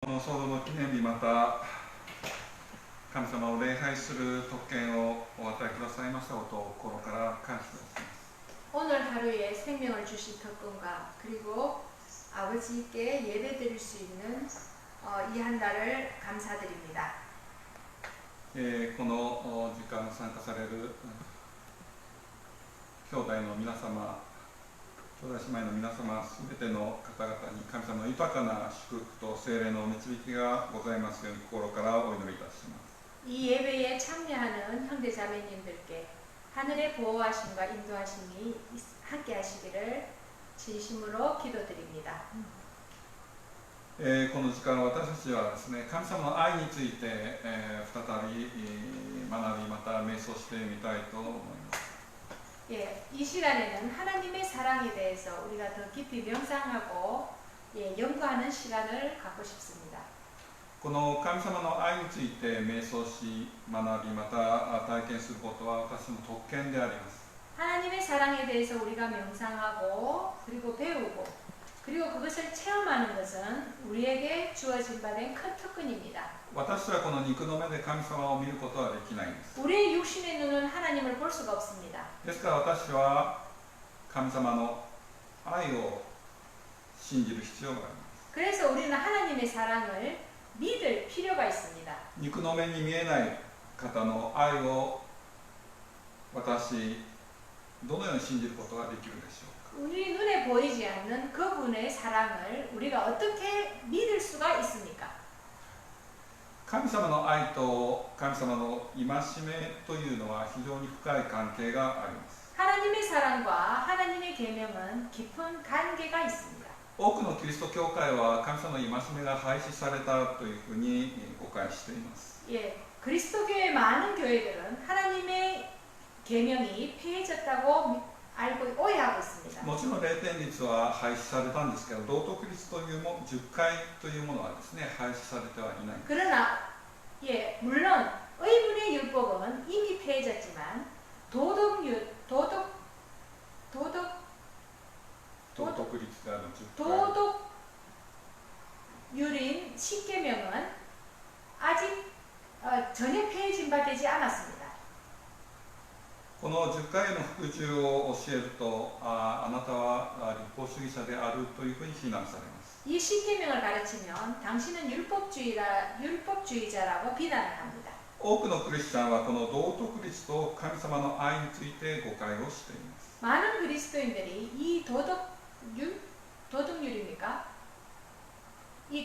この創造の記念日、また神様を礼拝する特権をお与えくださいましたことを心から感謝します。 오늘 하루에 생명을 주신 특권과 그리고 아버지께 예배드릴 수 있는 이 한 달을 감사드립니다. この時間参加される兄弟の皆様、兄弟姉妹の皆様、すべての方々に神様の豊かな祝福と聖霊の導きがございますように心からお祈りいたします。 이 예배에 참여하는 형제 자매님들께 하늘의 보호하심과 인도하심이 함께 하시기를 진심으로 기도드립니다. この時間私たちはですね、神様の愛について、再び、学びまた瞑想してみたいと思います。 예, 이 시간에는 하나님의 사랑에 대해서 우리가 더 깊이 명상하고 연구하는 시간을 갖고 싶습니다. この神様の愛について瞑想し、学びまた体験することは私の特権であります。 하나님의 사랑에 대해서 우리가 명상하고 그리고 배우고 그리고 그것을 체험하는 것은 우리에게 주어진 바 된 큰 특권입니다. 私はこの肉の目で神様を見ることはできないんです。 우리의 육신의 눈은 하나님을 볼 수가 없습니다. ですから私は神様の愛を信じる必要があります。 그래서 우리는 하나님의 사랑을 믿을 필요가 있습니다. 肉の目に見えない方の愛を私、どのように信じることができるでしょうか。 우리 눈에 보이지 않는 그분의 사랑을 우리가 어떻게 믿을 수가 있습니까? 神様の愛と神様の戒めというのは非常に深い関係があります。 하나님의 사랑과 하나님의 계명은 깊은 관계가 있습니다. 多くのキリスト教会は神様の戒めが廃止されたというふうに誤解しています。 예, 그리스도교의 많은 교회들은 하나님의 계명이 폐해졌다고 알고 오해하고 있습니다. もちろん霊典律は廃止されたんですけど、道徳律というも10回というものはですね、廃止されてはいない。 그러나 예, 물론 의문의 율법은 이미 폐해졌지만 도덕률인 10계명은 아직 전혀 폐해진 바 되지 않았습니다. この10回の服従を教えると、あなたは立法主義者であるというふうに非難されます。 이 10계명을 가르치면 당신은 율법주의자라고 비난을 합니다. 多くのクリスチャンはこの道徳律と神様の愛について誤解をしています。 많은 그리스도인들이 이 도덕률입니까? 이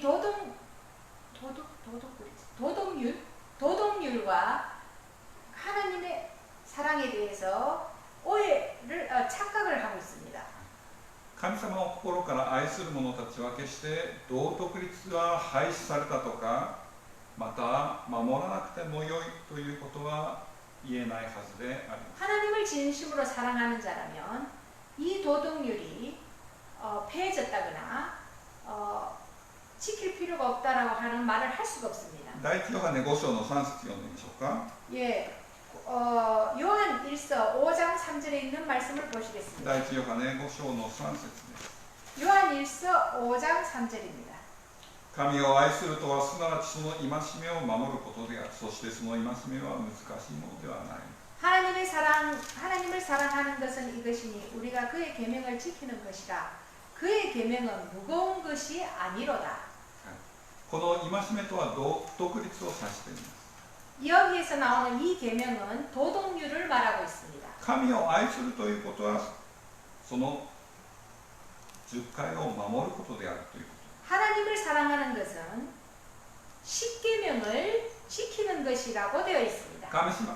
도덕률과 하나님의 사랑에 대해서 착각을 하고 있습니다. 神様を心から愛する者たちは決して道徳律が廃止されたとか、また守らなくてもよいということは言えないはずであります。 하나님을 진심으로 사랑하는 자라면 이 도덕률이 폐해졌다거나 지킬 필요가 없다라고 하는 말을 할 수가 없습니다. 第一ヨハネ5章の3節読んでみましょうか。 예, 요한 1서 5장 3절에 있는 말씀을 보시겠습니다. 第一ヨハネ5章の3節です。 요한 1서 5장 3절입니다. 神を愛するとはすなわちその戒めを守ることである。そしてその戒めは難しいものではない。 하나님을 사랑하는 것은 이것이니 우리가 그의 계명을 지키는 것이라. 그의 계명은 무거운 것이 아니로다. この戒めとは道徳律を指しています。 여기에서 나오는 이 계명은 도덕률을 말하고 있습니다. 神を愛するということはその10回を守ることであるということ。 하나님을 사랑하는 것은 10계명을 지키는 것이라고 되어 있습니다. 神様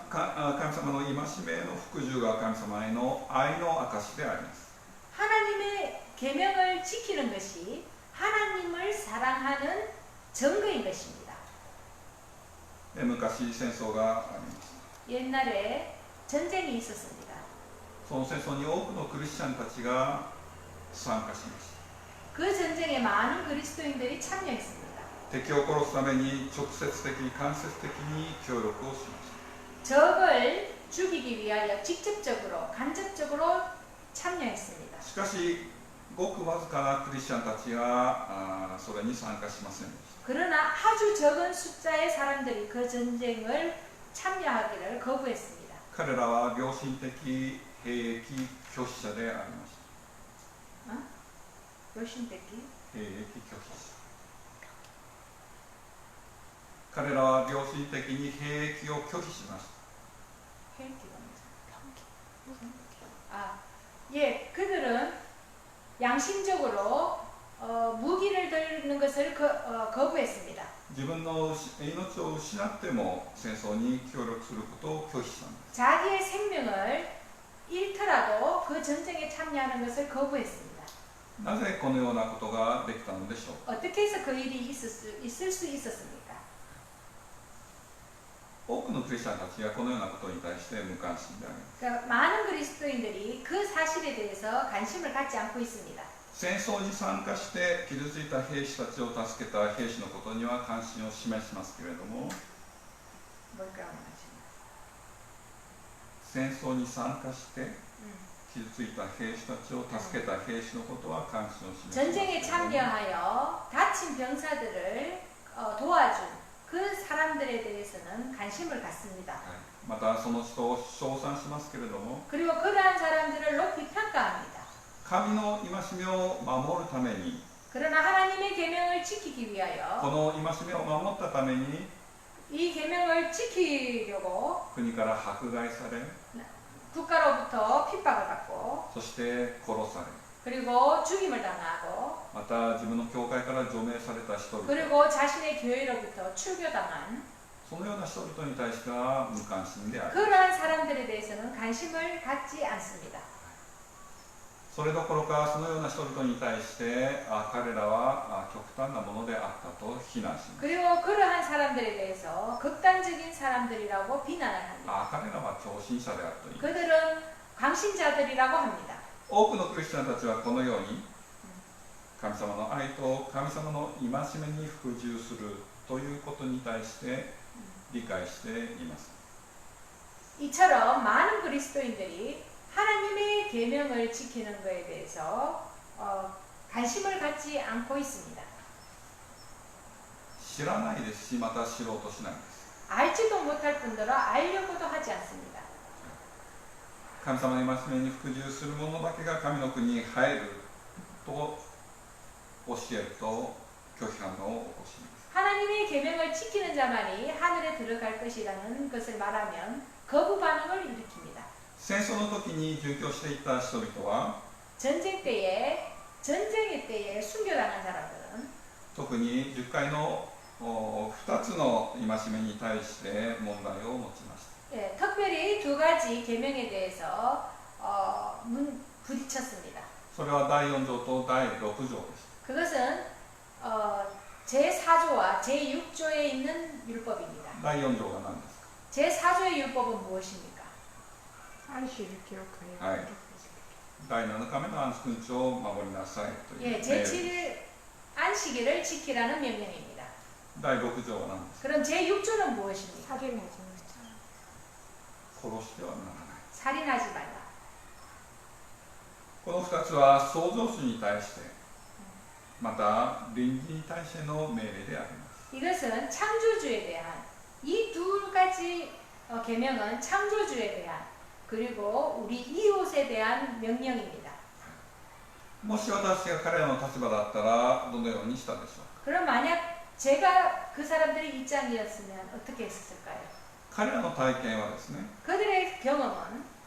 の戒めの服従が神様への愛の証であります。 하나님의 계명을 지키는 것이 하나님을 사랑하는 증거인 것입니다. 昔戦争がありました。 옛날에 전쟁이 있었습니다. その戦争に多くのクリスチャンたちが参加しました。 그 전쟁에 많은 그리스도인들이 참여했습니다. 敵を殺すために直接的、間接的に協力をしました。 적을 죽이기 위하여 직접적으로, 간접적으로 참여했습니다. しかし、ごくわずかなクリスチャンたちがそれに参加しませんでした。 그러나 아주 적은 숫자의 사람들이 그 전쟁을 참여하기를 거부했습니다. 彼らは良心的兵役拒否者でありました 요신대기 兵役拒否者彼らは良心的に兵役を拒否しました 예, 그들은 양심적으로 무기를 들는 것을 거부했습니다. 自分の命を失っても戦争に協力することを拒否したんです 자기의 생명을 잃더라도 그 전쟁에 참여하는 것을 거부했습니다. なぜこのようなことができたのでしょうか 어떻게 해서 그 일이 있을 수 있었습니까? 多くのクリスチャンたちがこのようなことに対して無関心であります 그러니까 많은 그리스도인들이 그 사실에 대해서 관심을 갖지 않고 있습니다. 戦争に参加して傷ついた兵士たちを助けた兵士のことには関心を示しますけれども 뭘까요? 戦争に参加して傷ついた兵士たちを助けた兵士のことは関心を示します 전쟁에 참여하여 다친 병사들을 도와준 그 사람들에 대해서는 관심을 갖습니다. またその人を称賛しますけれども 그리고 그러한 사람들을 높이 평가합니다. 神の戒めを守るために 그러나 하나님의 계명을 지키기 위하여 この戒めを守ったために 이 계명을 지키려고 国から迫害され 국가로부터 핍박을 받고 そして殺され 그리고 죽임을 당하고 また自分の教会から除名された人々 그리고 자신의 교회로부터 출교당한 そのような人々に対しては無関心である 그러한 사람들에 대해서는 관심을 갖지 않습니다. それどころかそのような人々に対して彼らは極端なものであったと非難します 그리고 그러한 사람들에 대해서 극단적인 사람들이라고 비난을 합니다. 彼らは狂信者であると言います 그들은 광신자들이라고 합니다. 多くのクリスチャンたちはこのように神様の愛と神様の戒めに服従するということに対して理解しています 이처럼 많은 그리스도인들이 하나님의 계명을 지키는 것에 대해서 관심을 갖지 않고 있습니다. 知らないですしまた知ろうとしないんです 알지도 못할 뿐더러 알려고도 하지 않습니다. 神様の戒めに服従する者だけが神の国に入ると教えると拒否反応を起こします 하나님의 계명을 지키는 자만이 하늘에 들어갈 것이라는 것을 말하면 거부 반응을 일으킵니다. 戦争の時に殉教していた人々は 전쟁의 때에 순교당한 사람들은 特に10回の2つの戒めに対して問題を持ちました 예, 특별히 두 가지 계명에 대해서 부딪혔습니다. それは第4条と第6条です 그것은 제4조와 제6조에 있는 율법입니다. 第4条が何ですか 제4조의 율법은 무엇입니까? 안식을 기억하여 はい第7日目の安息日を守りなさいという 예, 제7일 안식일을 지키라는 명령입니다. 第6条は何ですか 그럼 제6조는 무엇입니까? 살인하지 말자. 殺してはならない 살인하지 말라. この2つは創造主に対してまた隣人に対しての命令であります 이것은 창조주에 대한 이 두 가지 계명은 창조주에 대한 그리고 우리 이웃에 대한 명령입니다. もし私が彼らの立場だったらどのようにしたでしょう 그럼 만약 제가 그 사람들의 입장이었으면 어떻게 했을까요? 彼らの体験はですね 그들의 경험은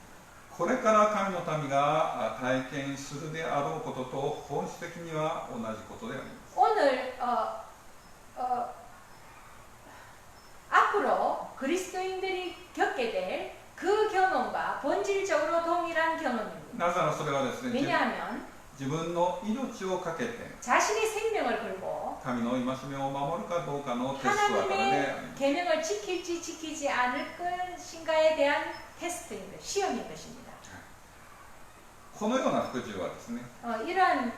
これから神の民が体験するであろうことと本質的には同じことであります 오늘 앞으로 그리스도인들이 겪게 될 그 경험과 본질적으로 동일한 경험입니다. なぜならそれはですね 왜냐하면 自分の命をかけて 자신의 생명을 걸고 神の戒めを守るかどうかのテストだからであり 하나님의 ます 계명을 지킬지 지키지 않을 것인가에 대한 테스트인 것, 시험인 것입니다. このような服従はですね 이러한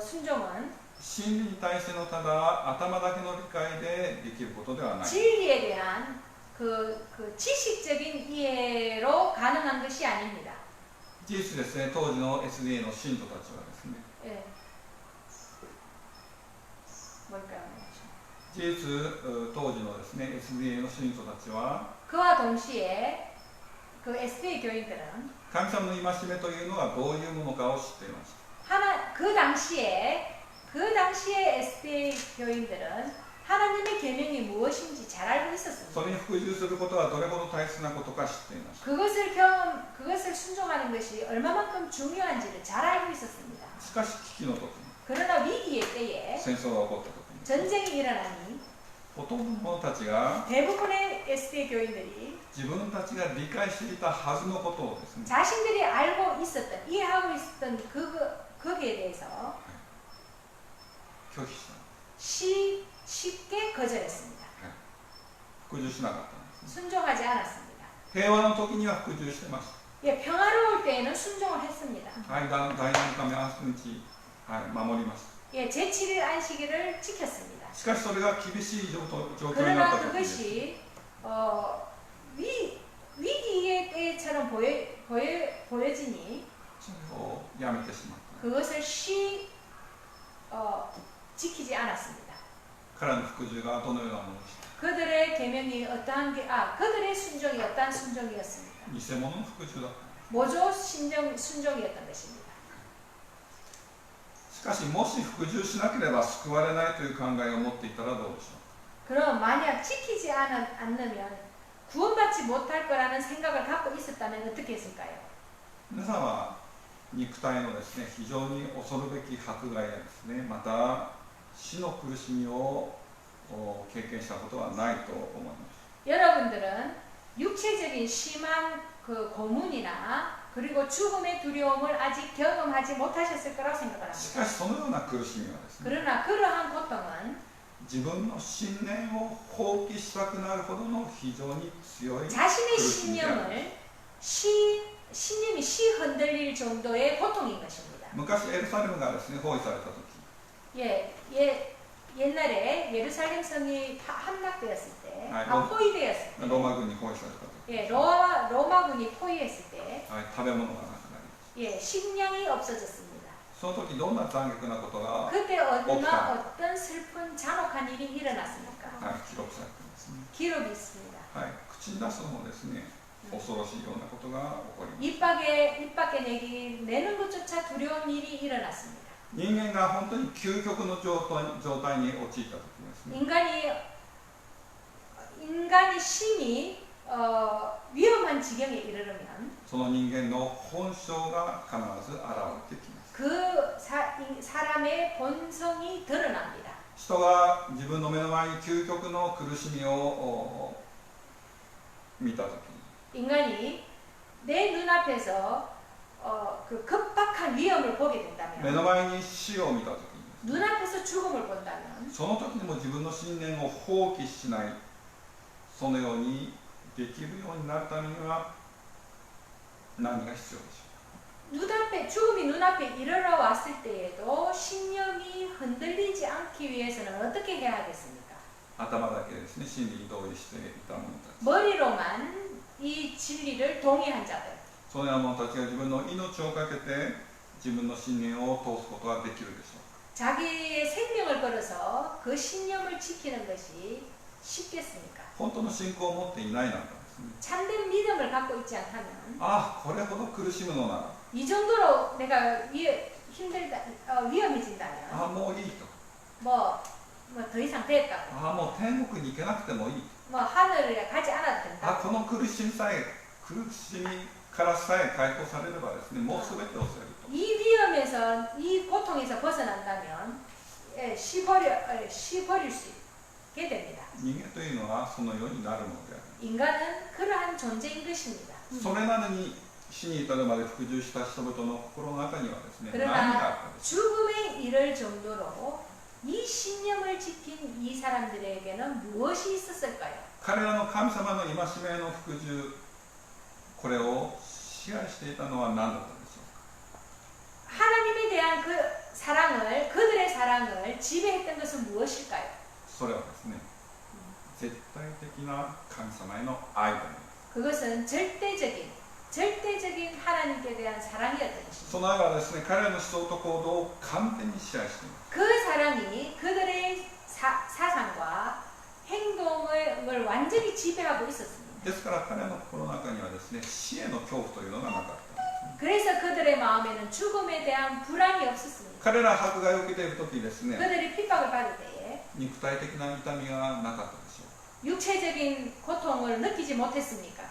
순종은 真理に対してのただ頭だけの理解でできることではない 진리에 대한 그 지식적인 이해로 가능한 것이 아닙니다. 事実ですね当時の SDA の信徒たちはですね 예. 뭘까요? 事実当時のですね SDA の信徒たちは 그와 동시에 그 SDA 교인들은 神様の戒めというのはどういうものかを知っていました。 그 당시에 SDA 교인들은 하나님의 계명이 무엇인지 잘 알고 있었습니다. それに服従することはどれほど大切なことか知っていました。 그것을 순종하는 것이 얼마만큼 중요한지를 잘 알고 있었습니다. しかし危機の時に 그러나 위기의 때에 戦争が起こった時に 전쟁이 일어나니 ほとんどの者たちが 대부분의 SDA 교인들이 自分たちが理解していたはずのことをですね 자신들이 알고 있었던, 이해하고 있었던 거기에 대해서 拒否した。 쉽게 거절했습니다. 服従しなかったんですね。 순종하지 않았습니다. 平和の時には服従してまし 예, 평화로울 때에는 순종을 했습니다. た。はい、第7日目安息日、はい、守ります。 예, 제7일 안식일을 지켰습니다. しかしそれが厳しい状況になっ 그러나 た時に 그것이 위기의 때처럼 보여지니 それをやめてしまった。 그것을 지키지 않았습니다. 彼らの服従がどのようなものでした。 그들의 계명이 그들의 순종이 어떠한 순종이었습니까? 偽物の服従だった。 모조 순종이었던 것입니다. しかしもし服従しなければ救われないという考えを持っていたらどうでしょ 그럼 만약 지키지 않으면 구원받지 못할 거라는 생각을 갖고 있었다면 어떻게 했을까요? う。皆さんは肉体のですね、非常に恐るべき迫害やですね、また死の苦しみを経験したことはないと思います。 여러분들은 육체적인 심한 그 고문이나 그리고 죽음의 두려움을 아직 경험하지 못하셨을 거라고 생각을 し 합니다. かしそのような苦しみはですね、 그러나 그러한 고통은 自分の信念を放棄したくなるほどの非常に強い 자신의 苦しみである。 신념이 흔들릴 정도의 고통인 것입니다. 昔エルサレムがですね、包囲された時、 옛날에 예루살렘 성이 함락되었을 때, 아, 포위되었을 때, ローマ軍に包囲された時、 로마군이 포위했을 때, はい、食べ物がなくなり、 식량이 없어졌습니다. その時どんな残虐なことが、 그때 어떤 슬픈 잔혹한 일이 일어났습니까? はい、記録されていますね。 기록이 있습니다. はい、口に出すのもですね、恐ろしいようなことが起こります。 입 밖에 내는 것조차 두려운 일이 일어났습니다. 人間が本当に究極の状態に陥った時ですね。 인간의 심히 위험한 지경에 이르려면 その人間の本性が必ず現れてきます。 그 사람의 본성이 드러납니다. 人が自分の目の前に究極の苦しみを見た時に、 인간이 내 눈앞에서 그 급박한 위험을 보게 目の 된다면, 前に死を見た時に、 눈앞에서 죽음을 본다면 その時にも自分の信念を放棄しない、そのようにできるようになるためには何が必要でしょ 죽음이 눈앞에 이르러 왔을 때에도 신념이 흔들리지 않기 위해서는 어떻게 해야 하겠습니까? うか。頭だけですね、真理に同意していた者たち、 머리로만 이 진리를 동의한 자들, そのような者たちが自分の命をかけて自分の信念を通すことができるでしょうか。 자기의 생명을 걸어서 그 신념을 지키는 것이 쉽겠습니까? 本当の信仰を持っていないならですね、 참된 믿음을 갖고 있지 않다면 ああ、これほど苦しむのなら、 이 정도로 내가 위험해진다면 ああ、もういいと、 뭐 더 이상 됐다고, ああ、もう天国に行けなくてもいい、 뭐 하늘에 가지 않아도 ああ、 된다. この苦しみからさえ解放されればですね、もう全てを背負うと。 이 위험에서, 이 고통에서 벗어난다면 쉬버릴 수 있게 됩니다. 人間というのはそのようになるのである。 인간은 그러한 존재인 것입니다. それなのに死に至るまで服従した人々の心の中にはですね、何 그러나 があったでしょう。 죽음에 이를 정도로 이 신념을 지킨 이 사람들에게는 무엇이 있었을까요? 彼らの神様の戒めの服従、これを支配していたのは何だったでしょうか。 하나님에 대한 그들의 사랑을 지배했던 것은 무엇일까요? それはですね、絶対的な神様への愛であります。 그것은 절대적인 하나님께 대한 사랑이었던 것입니다. その愛はですね、彼らの思想と行動を完全に支配しています。 그 사랑이 그들의 사상과 행동을 완전히 지배하고 있었습니다. ですから彼の心の中にはですね、死への恐怖というのがなかったんですね。 그래서 그들의 마음에는 죽음에 대한 불안이 없었습니다. 彼ら迫害を受けている時ですね、 그들이 핍박을 받을 때에 肉体的な痛みがなかったでしょう。 육체적인 고통을 느끼지 못했습니까?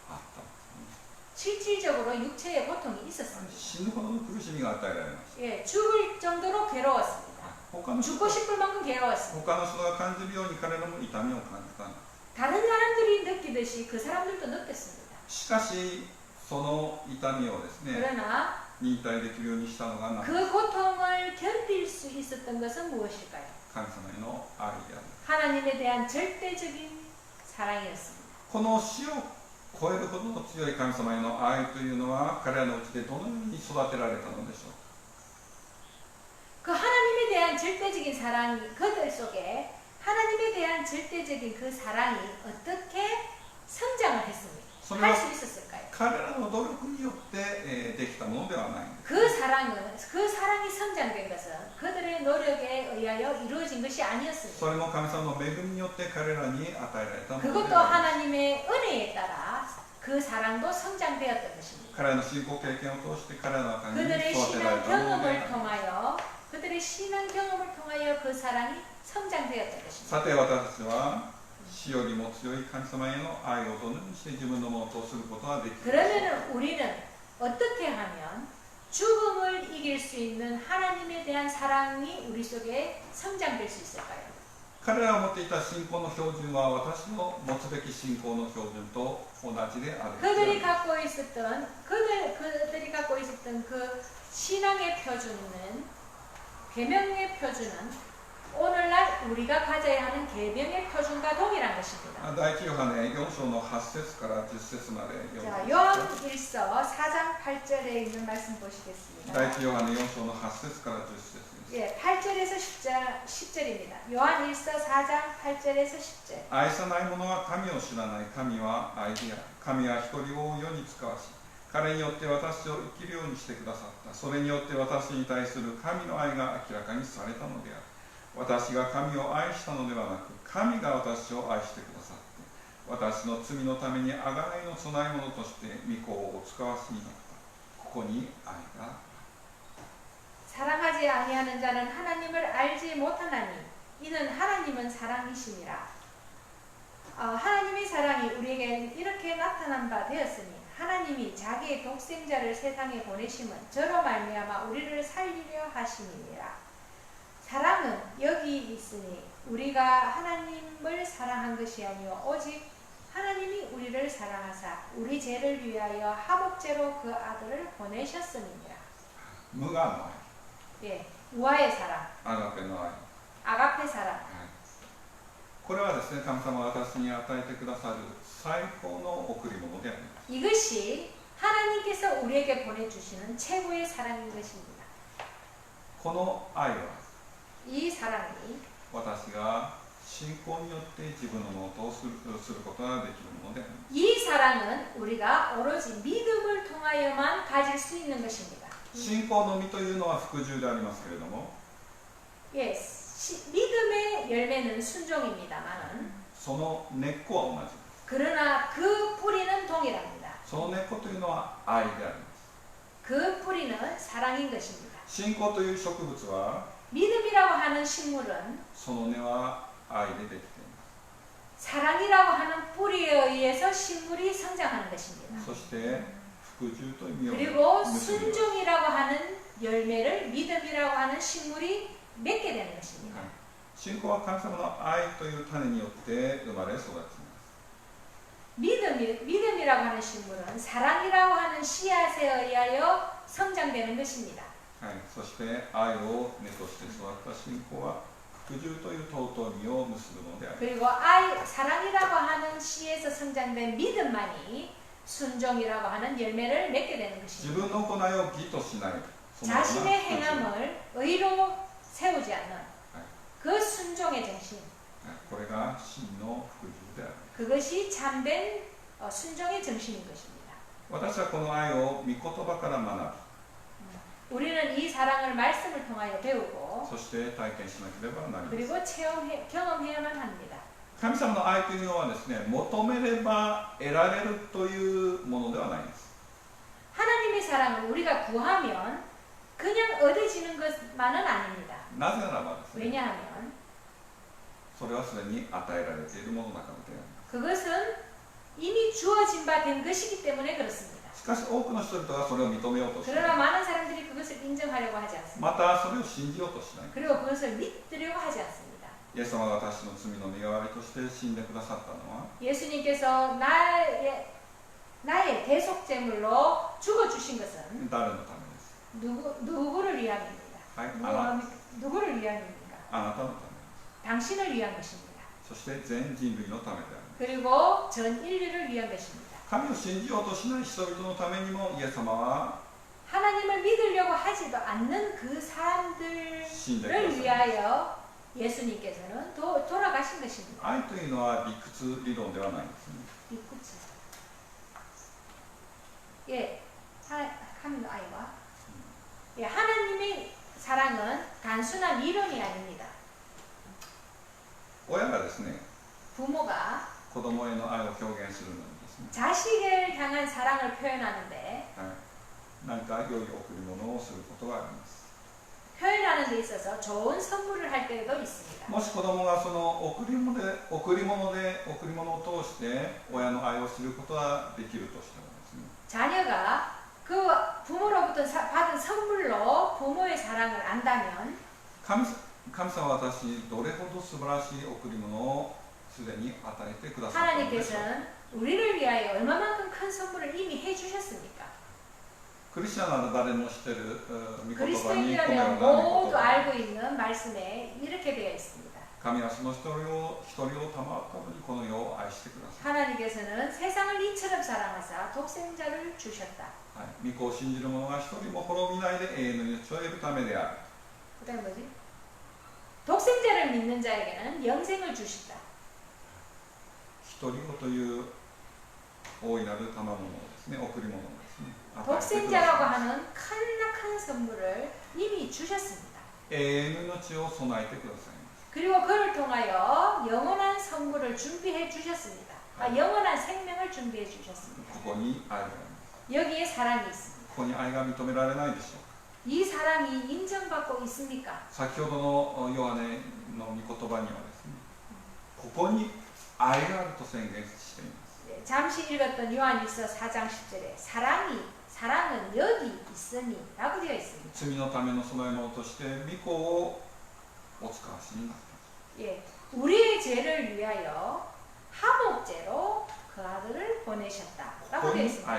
あったんです 실질적으로 육체의 고통이 ね。 있었습니다. 死ぬほどの苦しみが与えられました。 예, 죽을 정도로 괴로웠습니다. 他の人 죽고 싶을 만큼 괴로웠습니다. 他の人が感じるように彼らも痛みを感じたんです。 다른 사람들이 느끼듯이 그 사람들도 느꼈습니다. しかしその痛みをですね、 그러나 忍耐できるようにしたのが何 그 고통을 견딜 수 있었던 것은 무엇일까요? 神様への愛である。 하나님에 대한 절대적인 사랑이었습니다. この死を超えるほどの強い神様への愛というのは彼らのうちでどのように育てられたのでしょう。 그 하나님에 대한 절대적인 사랑이 그들 속에 하나님에 대한 절대적인 그 사랑이 어떻게 성장을 했습니까? 할 수 있었을까요? 彼らの努力によって、できたものではないんです。 그 사랑이 성장된 것은 그들의 노력에 의하여 이루어진 것이 そ 아니었습니다. れも神様の恵みによって彼らに与えられたもので 그것도 あります。 하나님의 은혜에 따라 그 사랑도 성장되었던 것입니다. 彼らの信仰経験を通して彼らの中に育 그들의 てられ 신앙 たものであり 경험을 ます。 통하여 그들의 신앙 경험을 통하여 그 사랑이 성장되었던 것입니다. さて私たちは死よりも強い神様への愛をどのようにして自分のものとすることができるでしょうか。 그러면 우리는 어떻게 하면 죽음을 이길 수 있는 하나님에 대한 사랑이 우리 속에 성장될 수 있을까요? 彼らが持っていた信仰の標準は私の持つべき信仰の標準と同じである。 그들이 갖고 있었던 그 신앙의 표준은 계명의 표준은 오늘날 우리가 가져야 하는 계명의 표준과 동일한 것입니다. 第一ヨハネ4章の8節から10節まで読み 자, ます。 요한일서 4장 8절에 있는 말씀 보시겠습니다. 第一ヨハネ4章の8節から10節です。 예, 8절에서 10절입니다. 요한일서 4장 8절에서 10절. 愛さない者は神を知らない。神は愛である。神は一人を世に使わし、彼によって私を生きるようにしてくださった。それによって私に対する神の愛が明らかにされたのである。私が神を愛したのではなく、神が私を愛してくださって、私の罪のために贖いの供え物として御子をお使わしになった。ここに愛がある。 사랑하지 아니하는 자는 하나님을 알지 못하나니 이는 하나님은 사랑이시니라. 하나님의 사랑이 우리에게 이렇게 나타난 바 되었으니 하나님이 자기의 독생자를 세상에 보내심은 저로 말미암아 우리를 살리려 하심이니라. 사랑은 여기 있으니 우리가 하나님을 사랑한 것이 아니요 오직 하나님이 우리를 사랑하사 우리 죄를 위하여 하복제로 그 아들을 보내셨음이니라. 無我の 예, 우아의 사랑, 愛、アガペの愛。 아가페 사랑. これはですね、神様が私に与えてくださる最高の贈り物であります。 이것이 하나님께서 우리에게 보내주시는 최고의 사랑인 것입니다. この愛は 이 사랑이 私が信仰によって自分のものとすることができるものであります。 이 사랑은 우리가 오로지 믿음을 통하여만 가질 수 있는 것입니다. 信仰の実というのは服従でありますけれども、 예, 믿음의 열매는 순종입니다만 その根っこは同じです。 그러나 그 뿌리는 동일합니다. その根っこというのは愛であります。 그 뿌리는 사랑인 것입니다. 信仰という植物は 믿음이라고 하는 식물은 その根は愛でできています。 사랑이라고 하는 뿌리에 의해서 식물이 성장하는 것입니다. そして服従という意味を 그리고 結びます。 순종이라고 하는 열매를 믿음이라고 하는 식물이 맺게 되는 것입니다. 信仰は神様の愛という種によって生まれ育ちます。 믿음이라고 하는 식물은 사랑이라고 하는 씨앗에 의하여 성장되는 것입니다. はい、そして愛を根として育った信仰は服従という尊みを結ぶのであります。 그리고 사랑이라고 하는 씨에서 성장된 믿음만이 순종이라고 하는 열매를 맺게 되는 自 것입니다. 分の行いを義としない。そのような 자신의 服従 행함을 의로 세우지 않는 그 순종의 정신, これが真の服従である。 그것이 참된 순종의 정신인 것입니다. 私はこの愛を御言葉から学び、 우리는 이 사랑을 말씀을 통하여 배우고 하고 そして体験しなければなりません。 그리고 경험해야만 합니다. 神様の愛というのはですね、求めれば得られるというものではないんです。 하나님의 사랑을 우리가 구하면 그냥 얻어지는 것만은 아닙니다. なぜならばですね、 왜냐하면 それはすでに与えられているものだからであります。 그것은 이미 주어진 바 된 것이기 때문에 그렇습니다. しかし多くの人々はそれを認めようとしない。 그러나 많은 사람들이 그것을 인정하려고 하지 않습니다. またそれを信じようとしない。 그리고 그것을 믿으려고 하지 않습니다. イエス様が私の罪の身代わりとして死んでくださったのは、 예수님께서 나의 대속제물로 죽어주신 것은 誰のためです。 누구를 위함입니다. はい、누구를 위함입니까? あなたのためです。 당신을 위한 것입니다. そして全人類のためである。 그리고 전 인류를 위한 것입니다. 神を信じようとしない人々のためにもイエス様は 하나님을 믿으려고 하지도 않는 그 死んでくださ 사람들을 い。 위하여 예수님께서는 돌아가신 것입니다. 愛というのは理屈理論ではないんですね。 예, 하나님의 아이와 예, 하나님의 사랑은 단순한 이론이 아닙니다. 親がですね、 부모가 子供への愛を表現するのにですね、 자식을 향한 사랑을 표현하는데 はい、何か良い贈り物をすることがあります。 표현하는 데 있어서 좋은 선물을 할 때도 있습니다. もし子供がその贈り物を通して親の愛をすることができるとしたらですね、 자녀가 그 부모로부터 받은 선물로 부모의 사랑을 안다면 神様は私にどれほど素晴らしい贈り物をすでに与えてくださったのでしょう。 하나님께서는 우리를 위하여 얼마만큼 큰 선물을 이미 해주셨습니까? クリスチャンなら誰も知っている御言葉に込める 그리스도인이라면 御 모두 言葉、 알고 있는 말씀에 이렇게 되어 있습니다. 神はその一人をたまったのにこの世を愛してください。 하나님께서는 세상을 이처럼 사랑하사 독생자를 주셨다. はい、御子を信じる者が一人も滅びないで永遠の命を得るためである。 그다음에 뭐지? 독생자를 믿는 자에게는 영생을 주신다. 一人子という大いなる賜物ですね、贈り物ですね。与えてくだ 독생자라고 さい。 하는 큰 선물을 이미 주셨습니다. 永遠の命を備えてください。 그리고 그를 통하여 영원한 선물을 준비해 주셨습니다. 영원한 생명을 준비해 주셨습니다. ここに愛があります。 여기에 사랑이 있습니다. ここに愛が認められないでしょうか。 이 사랑이 인정받고 있습니까? 先ほどのヨハネの御言葉にはですね、ここに愛があると宣言しています。 잠시 읽었던 요한일서 4장 10절에 사랑은 여기 있으니 라고 되어 있습니다. 罪のための供え物として御子をお使わしになった。 예, 우리의 죄를 위하여 화목제로 그 아들을 보내셨다 라고 되어 있습니다.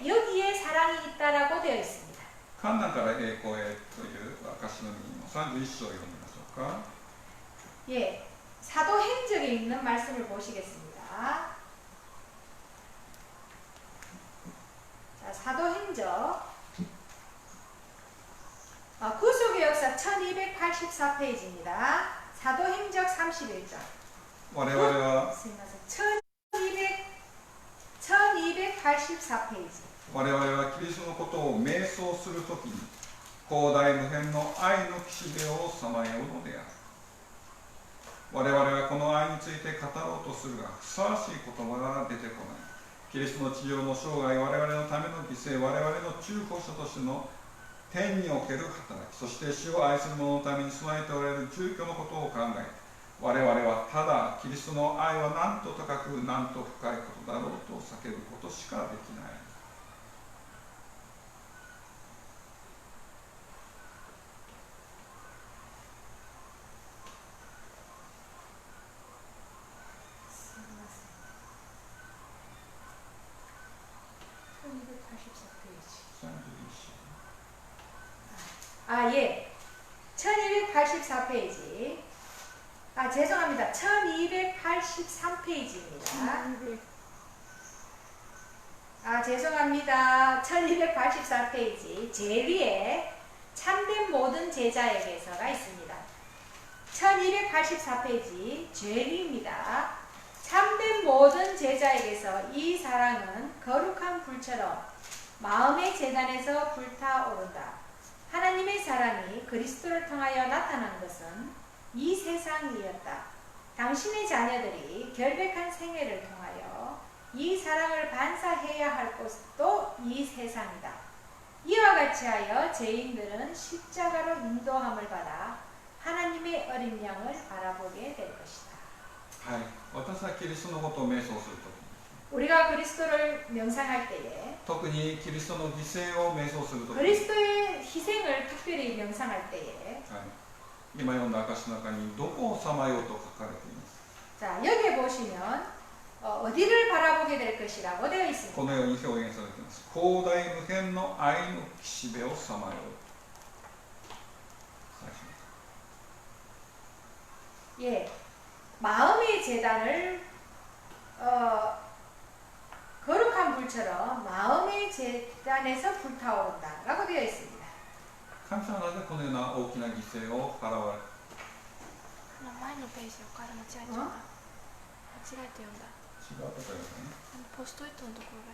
여기에 사랑이 있다라고 되어 있습니다. 観難から栄光へという証の実の31章を読みましょうか。 예, 사도행적에 있는 말씀을 보시겠습니다. 자, 사도행적 구속의 역사 1284페이지입니다. 사도행적 31장. 我々は 1284페이지. 我々はキリストのことを瞑想するときに広大無辺の愛の岸辺をさまようのである。我々はこの愛について語ろうとするがふさわしい言葉が出てこない。キリストの地上の生涯、我々のための犠牲、我々の中保者としての天における働き、そして主を愛する者のために備えておられる住居のことを考え、我々はただキリストの愛はなんと高くなんと深いことだろうと叫ぶことしかできない。예. 1284페이지. 죄송합니다. 1283페이지입니다. 죄송합니다. 1284페이지. 제일 위에 참된 모든 제자에게서가 있습니다. 1284페이지 제일 위입니다. 참된 모든 제자에게서 이 사랑은 거룩한 불처럼 마음의 재단에서 불타오른다. 하나님의 사랑이 그리스도를 통하여 나타난 것은 이 세상이었다. 당신의 자녀들이 결백한 생애를 통하여 이 사랑을 반사해야 할 곳도 이 세상이다. 이와 같이 하여 죄인들은 십자가로 인도함을 받아 하나님의 어린 양을 바라보게 될 것이다. はい、私はキリストのことを瞑想するとき、 우리가 그리스도를 명상할 때에 特にキリストの犠牲を瞑想するとき、 그리스도의 희생을 특별히 명상할 때에 はい、今読んだ証の中にどこをさまようと書かれています。 자, 여기에 보시면 어디를 바라보게 될 것이라고 되어 こ 있습니다. のように表現されています。広大無辺の愛の岸辺をさまよう。最初に 예, 마음의 재단을 거룩한 불처럼 마음의 재단에서 불타오른다라고 되어 있습니다. 神様はなぜこのような大きな犠牲を払われた。前のページを間違えちゃった。間違えて読んだ。違うことよね。ポストイットのところで。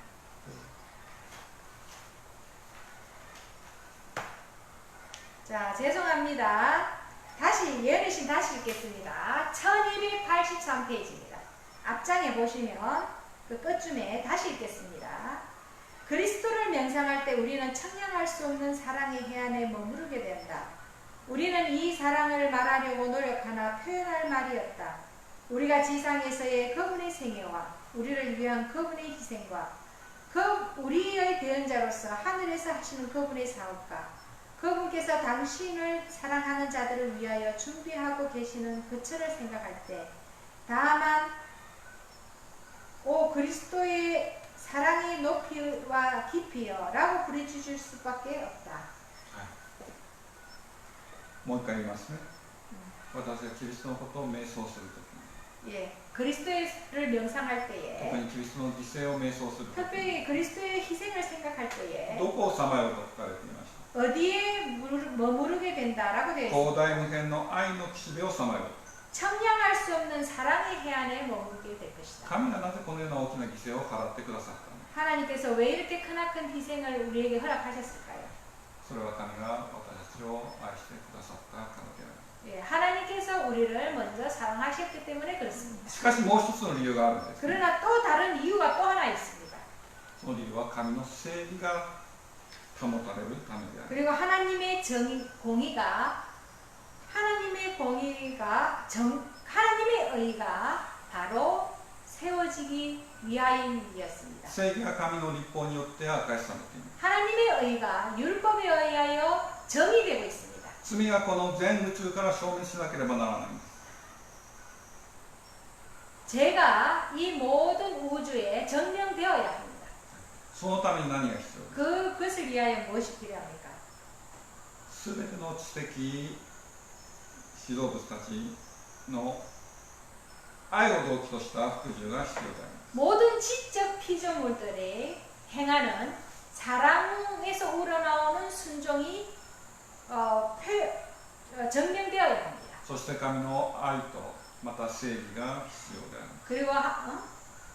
자, 죄송합니다. 다시 예언이신 다시 읽겠습니다. 1283페이지입니다. 앞장에 보시면 그 끝쯤에 다시 읽겠습니다. 그리스도를 명상할 때 우리는 청량할 수 없는 사랑의 해안에 머무르게 된다. 우리는 이 사랑을 말하려고 노력하나 표현할 말이 없다. 우리가 지상에서의 그분의 생애와 우리를 위한 그분의 희생과 우리의 대언자로서 하늘에서 하시는 그분의 사업과 그분께서 당신을 사랑하는 자들을 위하여 준비하고 계시는 그 철을 생각할 때 다만 오 그리스도의 사랑의 높이와 깊이여 라고 부르짖을 수밖에 없다. もう一回言いますね。私がキリストのことを瞑想するとき、 예, 그리스도를 명상할 特 때에 にキリストの犠牲を瞑想するとき、 특별히 그리스도의 희생을 생각할 때에 どこをさまようと書かれていました。 어디에 머무르게 된다라고 되어 있습니다. 広大無辺の愛の岸辺をさまよう。 청량할 수 없는 사랑의 해안에 머무르게 될 것이다. 神がなぜこのような大きな犠牲を払ってくださったのか。 하나님께서 왜 이렇게 크나큰 희생을 우리에게 허락하셨을까요? それは神が私たちを愛してくださったからである。 예, 하나님께서 우리를 먼저 사랑하셨기 때문에 그렇습니다. しかしもう一つの理由があるんです、ね。 그러나 또 다른 이유가 또 하나 있습니다. その理由は神の正義が保たれるためである。 그리고 하나님의 하나님의 의가 바로 세워지기 위하여이었습니다. 正義が神の立法によって明かしされています。 하나님의 의가 율법에 의하여 정의되고 있습니다. 罪がこの全宇宙から消滅しなければならないんです。 죄가 이 모든 우주에 점령되어야 합니다. そのために何が必要ですか。 그것을 위하여 무엇이 필요합니까? すべての知的指導物たちの愛を動機とした服従が必要であります。 모든 지적 피조물들이 행하는 사랑에서 우러나오는 순종이 점령되어야 합니다. そして神の愛とまた正義が必要であります。 그리고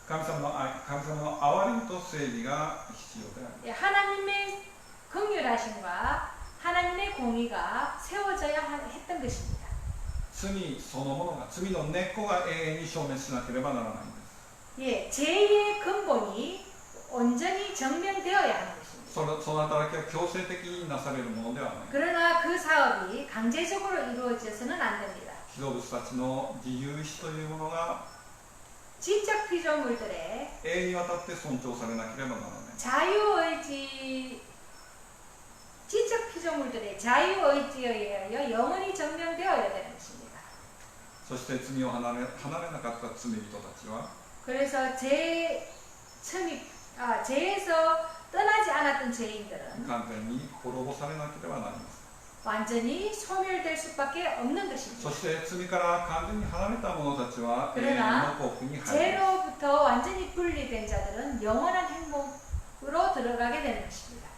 神様の愛、神様の憐れみと正義が必要であります。 하나님의 긍휼하심과 하나님의 공의가 세워져야 했던 것입니다. 罪そのものが、罪の根っこが永遠に消滅しなければならないんです。 예, 죄의 근본이 온전히 정면되어야 하는 것입니다. その働きは強制的になされるものではない。 그러나 그 사업이 강제적으로 이루어져서는 안 됩니다. 指導物たちの自由意志というものが 지적 피조물들의 永遠にわたって尊重されなければならない。 자유의지 지적 피조물들의 자유의지에 의하여 영원히 점령되어야 되는 것입니다. そして罪を離れなかった罪人たちは 그래서 죄에서 떠나지 않았던 죄인들은 完全に滅ぼされなければなります。 완전히 소멸될 수밖에 없는 것입니다. そして罪から完全に離れた者たちは永遠の幸福に入ります。 죄로부터 완전히 분리된 자들은 영원한 행복으로 들어가게 되는 것입니다.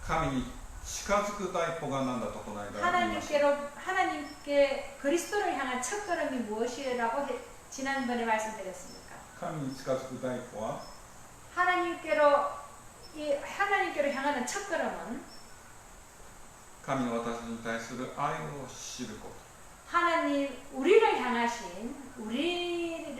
神に近づく第一歩が何だとこの間言いました。 하나님께 그리스도를 향한 첫걸음이 무엇이라고 지난번에 말씀드렸습니까? 神に近づく第一歩は 하나님께로 향하는 첫걸음은 神の私に対する愛を知ること。 하나님 우리를 향하신 우리에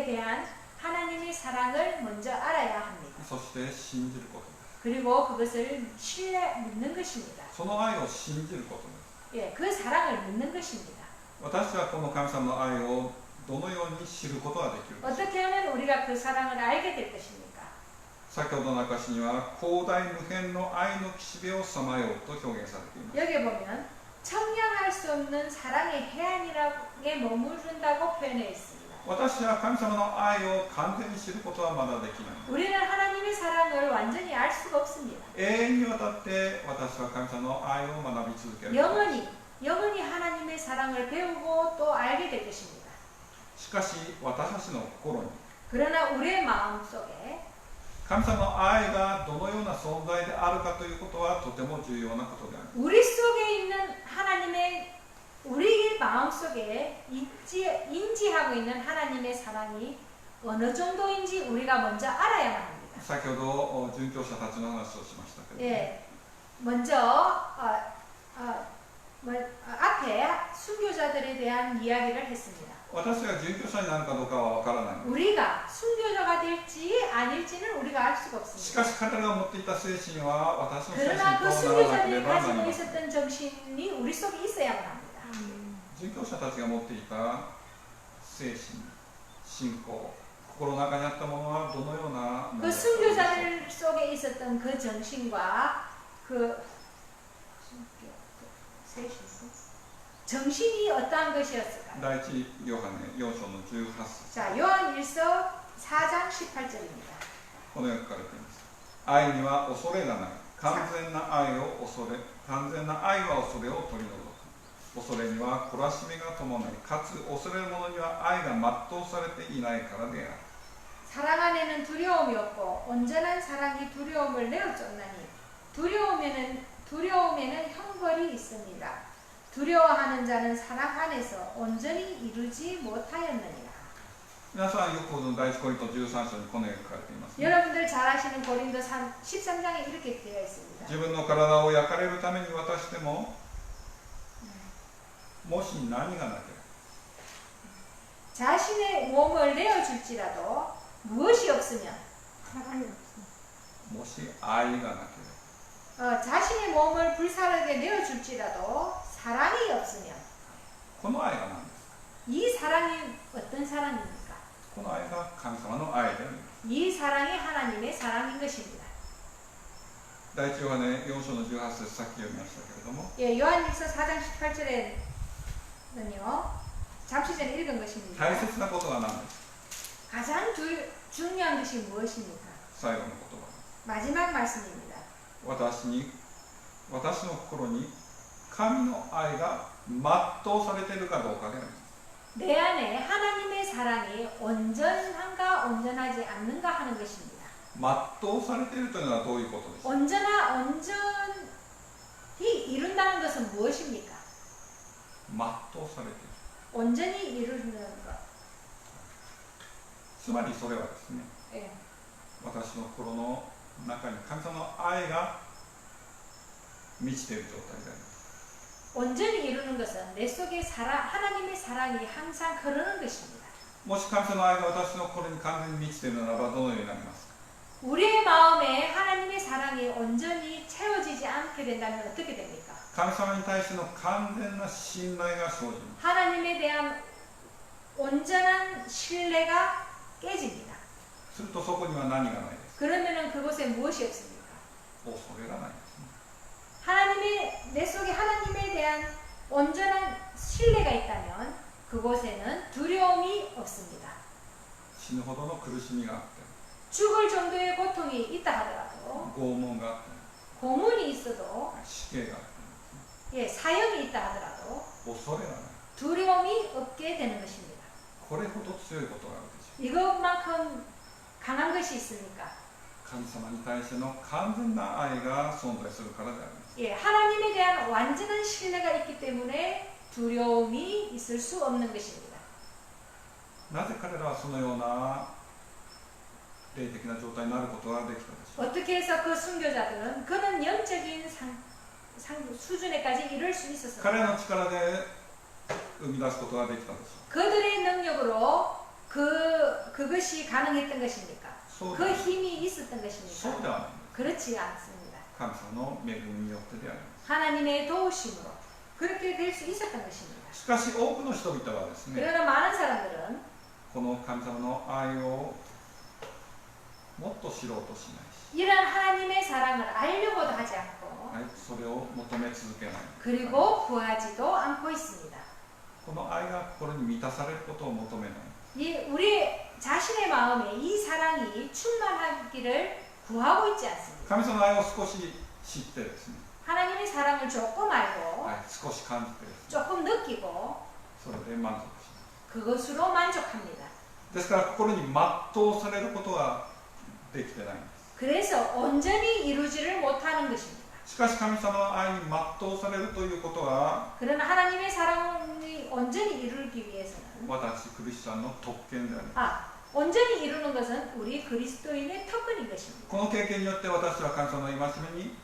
대한 하나님의 사랑을 먼저 알아야 합니다. そして信じることです。 그리고 그것을 믿는 것입니다. その愛を信じることです。 예, 그 사랑을 믿는 것입니다. 私はこの神様の愛をどのように知ることができるか。 어떻게 하면 우리가 그 사랑을 알게 될 것입니까? 先ほどの証には広大無辺の愛の岸辺をさまようと表現されています。 여기 보면 청량할 수 없는 사랑의 해안에 머무른다고 표현해 있습니다. 私は神様の愛を完全に知ることはまだできない。 우리는 하나님의 사랑을 완전히 알 수가 없습니다. 永遠にわたって私は神様の愛を学び続ける。 영원히 하나님의 사랑을 배우고 또 알게 될 것입니다. しかし私たちの心に 그러나 우리의 마음속에 神様の愛がどのような存在であるかということはとても重要なことであります。 우리 속에 있는 하나님의 우리 마음속에 인지하고 있는 하나님의 사랑이 어느 정도인지 우리가 먼저 알아야만 합니다. 先ほど殉教者たちの話をしましたけど、 예, 먼저 앞에 순교자들에 대한 이야기를 했습니다. 私が殉教者になるかどうかはわからない。 우리가 순교자가 될지 아닐지는 우리가 알 수가 し 없습니다. かし彼らが持っていた精神は私の精神 그러나 그 とならなけれ 순교자들이 ばなり 가지고 ません。 있었던 정신이 우리 속에 있어야만 합니다. 殉教者たちが持っていた精神、信仰、心の中にあったものはどのようなもの 그 だったのでしょうか。 순교자들 속에 있었던 그 정신과 정신이 어떠한 것이었을까? 第一ヨハネ4章の18節 자, 요한일서 4장 18절입니다. このように書かれています。愛には恐れがない。完全な愛は恐れを取り除く。恐れには懲らしみが伴い、かつ恐れる者には愛が全うされていないからである。 사랑 안에는 두려움이 없고 온전한 사랑이 두려움을 내어쫓나니 두려움에는 형벌이 있습니다. 두려워하는 자는 사랑 안에서 온전히 이루지 못하였느니라. 皆さんよく第一コリント13章にこのように書かれていますね。 여러분들 잘 아시는 고린도 13장에 이렇게 되어 있습니다. 自分の体を焼かれるために渡しても、もし何がなければ 자신의 몸을 내어줄지라도 무엇이 없으면 사랑이 없어. もし愛がなければ 자신의 몸을 불사르게 내어줄지라도 사랑이 없으면 この愛が何ですか。 이 사랑이 어떤 사랑입니까? この愛が神様の愛であります。 이 사랑이 하나님의 사랑인 것입니다. 第一ヨハネ4章の18節さっき読みましたけれども、 예, 요한일서 4장 18절에는요. 잠시 전에 읽은 것입니다. 大切なことは何ですか。 가장 중요한 것이 무엇입니까? 最後の言葉。 마지막 말씀입니다. 私の心に神の愛が全うされているかどうかであります。 내 안에 하나님의 사랑이 온전한가 온전하지 않는가 하는 것입니다. 全うされているというのはどういうことですか。 온전히 이룬다는 것은 무엇입니까? 全うされている。 온전히 이루는 것. つまりそれはですね、 예. 私の心の中に神様の愛が満ちている状態であります。 온전히 이루는 것은 내 속에 하나님의 사랑이 항상 흐르는 것입니다. もし神様の愛が私の心に完全に満ちているならばどのようになりますか。 우리의 마음에 하나님의 사랑이 온전히 채워지지 않게 된다면 어떻게 됩니까? 神様に対しての完全な信頼が生じます。 하나님에 대한 온전한 신뢰가 깨집니다. するとそこには何がないですか。 그러면은 그곳에 무엇이 없습니까? 恐れがないですね。 내 속에 하나님에 대한 온전한 신뢰가 있다면 그곳에는 두려움이 없습니다. 死ぬほどの苦しみがあって、 죽을 정도의 고통이 있다 하더라도, 拷問があって、 고문이 있어도, 死刑があって、 예, 사형이 있다 하더라도 恐れがない。 두려움이 없게 되는 것입니다. これほど強いことがあるでしょう。 이것만큼 강한 것이 있습니까? 神様に対しての完全な愛が存在するからであります。 예, 하나님에 대한 완전한 신뢰가 있기 때문에 두려움이 있을 수 없는 것입니다. なぜ彼らはそのような霊的な状態になることができたでしょう。 어떻게 해서 그 순교자들은 그런 영적인 수준에까지 이룰 수 있었습니다. 彼らの力で生み出すことができたでしょ 그들의 능력으로 그것이 가능했던 것입니까? う。そう 그 で 힘이 있었던 そうで 것입니까? はない。 그렇지 않습니다. 神様の恵みによってであります。 하나님의 도우심으로 그렇게 될 수 있었던 것입니다. しかし多くの人々はですね、 그러나 많은 사람들은 この神様の愛をもっと知ろうとしないし、 이런 하나님의 사랑을 알려고도 하지 않고 はい、それを求め続けない。 그리고 구하지도 않고 있습니다. この愛が心に満たされることを求めない。 우리 자신의 마음에 이 사랑이 충만하기를 구하고 있지 않습니다. 神様の愛を少し知ってですね、 하나님의 사랑을 조금 알고 はい、少し感じてですね、 조금 느끼고 それで満足します。 그것으로 만족합니다. ですから心に全うされることができてないんです。 그래서 온전히 이루지를 못하는 것입니다. しかし神様の愛に全うされるということは 그러나 하나님의 사랑이 온전히 이루기 위해서는 私クリスチャンの特権であります。 온전히 이루는 것은 우리 그리스도인의特権것입니다. この経験によって私は神様の戒めに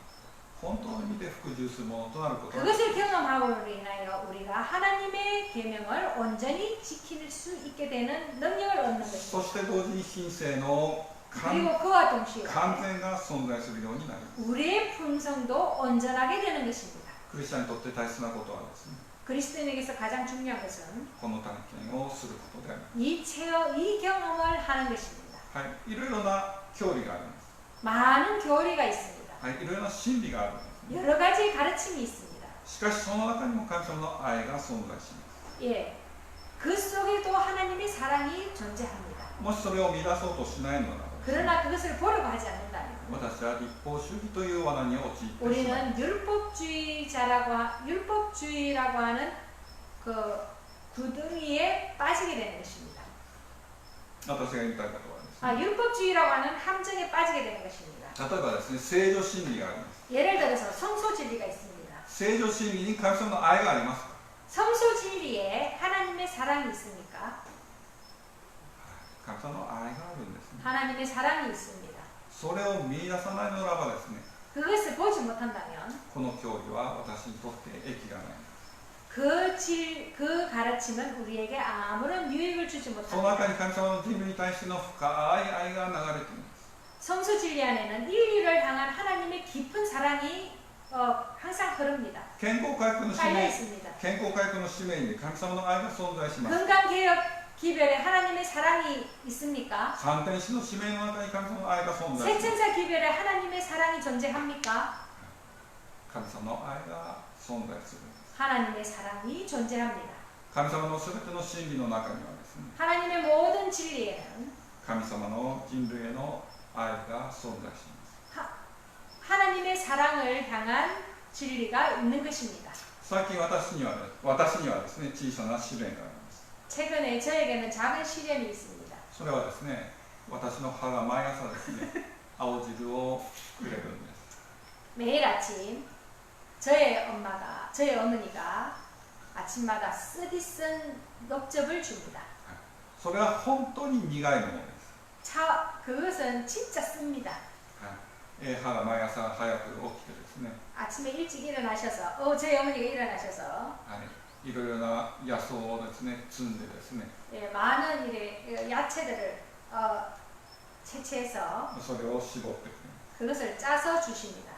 本当の意味で服従するものとなることができます。 그것을 경험함으로 인하여 우리가 하나님의 계명을 온전히 지킬 수 있게 되는 능력을 얻는 そ 것입니다. して同時に品性の 그리고 그와 동시에 完全が存在するようになります。 우리의 품성도 온전하게 되는 것입니다. クリスチャンにとって大切なことはですね、 그리스도인에게서 가장 중요한 것은 この体験をすることでありま 이 경험을 하는 것입니다. す。はい、いろいろな教理があります。 많은 교리가 있습니다. はい、いろいろな真理があるんですね。 여러 가지 가르침이 있습니다. しかしその中にも神様の愛が存在します。 예, 그 속에도 하나님의 사랑이 존재합니다. もしそれを見出そうとしないのならば、 그러나 그것을 보려고 하지 않는다면 私は立法主義という罠に陥ってしまう。 우리는 율법주의라고 하는 그 구덩이에 빠지게 되는 것입니다. 私が言いたいことはですね、 율법주의라고 하는 함정에 빠지게 되는 것입니다. 例えばですね、聖女真理があります。 예를 들어서 성소 진리가 있습니다. 聖女真理に神様の愛がありますか？ 성소 진리에 하나님의 사랑이 있습니까? 神様の愛があるんですね。 하나님의 사랑이 있습니다. それを見出さないならばですね、 그것을 보지 못한다면 この教義は私にとって益がない。 그 가르침은 우리에게 아무런 유익을 주지 その中 못합니다. に神様の人類に対しての深い愛が流れています。 성소 진리 안에는 인류를 향한 하나님의 깊은 사랑이 항상 흐릅니다. 健康回復の使 깔려 命、 있습니다. 健康回復の使命に神様の愛が存在します。 건강개혁 기별에 하나님의 사랑이 있습니까? 三天使の使命の中に神様の愛が存在します。 세천사 기별에 하나님의 사랑이 존재합니까? 神様の愛が存在する。 하나님의 사랑이 존재합니다. 神様のすべての真理の中にはですね、 하나님의 모든 진리에는 神様の人類への愛が存在します。 하나님의 사랑을 향한 진리가 있는 것입니다. 最近私にはですね、小さな試練があります。 최근에 저에게는 작은 시련이 있습니다. それはですね、私の母が毎朝ですね、青汁をくれるんです。 매일 아침 저희 어머니가 아침마다 쓰디쓴 녹즙을 줍니다. それは本当に苦いものです。 그것은 진짜 씁니다. 母が毎朝早く起きてですね、 아침에 일찍 일어나셔서 저희 어머니가 일어나셔서 いろいろな野草をですね、摘んでですね、 많은 야채들을 채취해서 それを絞ってくれます。 그것을 짜서 주십니다.